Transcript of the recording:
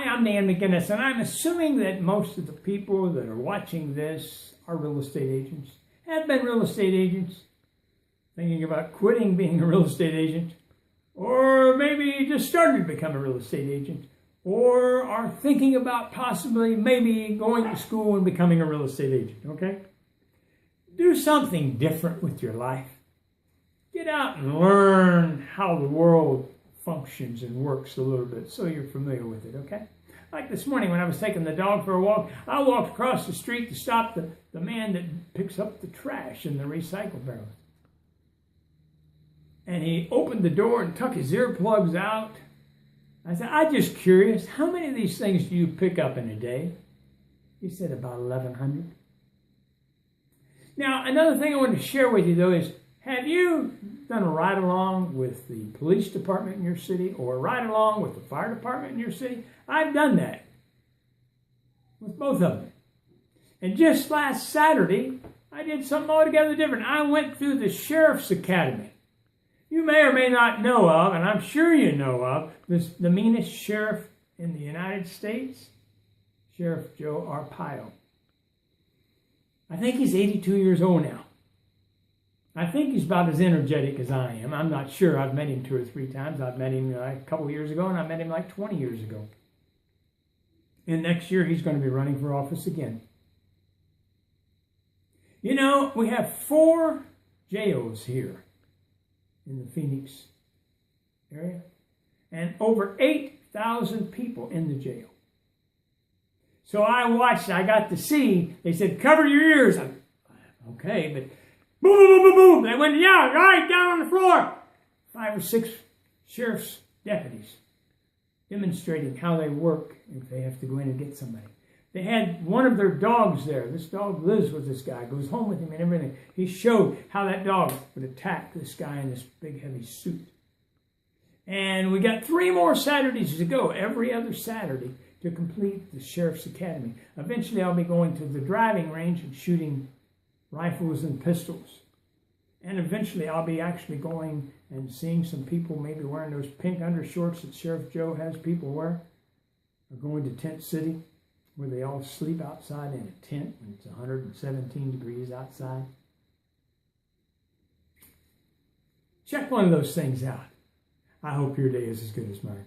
Hi, I'm Dee McGinnis, and I'm assuming that most of the people that are watching this are real estate agents, have been real estate agents, thinking about quitting being a real estate agent, or maybe just started to become a real estate agent, or are thinking about possibly maybe going to school and becoming a real estate agent, okay? Do something different with your life. Get out and learn how the world functions and works a little bit so you're familiar with it, okay? Like this morning when I was taking the dog for a walk, I walked across the street to stop the man that picks up the trash in the recycle barrels. And he opened the door and took his earplugs out. I said, I'm just curious, how many of these things do you pick up in a day? He said about 1,100. Now, another thing I want to share with you, though, is have you done a ride-along with the police department in your city or a ride-along with the fire department in your city? I've done that with both of them. And just last Saturday, I did something altogether different. I went through the Sheriff's Academy. You may or may not know of, and I'm sure you know of, the meanest sheriff in the United States, Sheriff Joe Arpaio. I think he's 82 years old now. I think he's about as energetic as I am. I'm not sure. I've met him 2 or 3 times. I've met him a couple years ago, and I met him like 20 years ago. And next year, he's going to be running for office again. You know, we have 4 jails here in the Phoenix area, and over 8,000 people in the jail. So I watched, I got to see, they said, cover your ears. Okay, but boom, boom, boom, boom, boom. They went, yeah, right, down on the floor. 5 or 6 sheriff's deputies demonstrating how they work if they have to go in and get somebody. They had one of their dogs there. This dog lives with this guy, goes home with him and everything. He showed how that dog would attack this guy in this big, heavy suit. And we got 3 more Saturdays to go, every other Saturday, to complete the Sheriff's Academy. Eventually, I'll be going to the driving range and shooting rifles and pistols. And eventually, I'll be actually going and seeing some people maybe wearing those pink undershorts that Sheriff Joe has people wear. Or going to Tent City, where they all sleep outside in a tent and it's 117 degrees outside. Check one of those things out. I hope your day is as good as mine.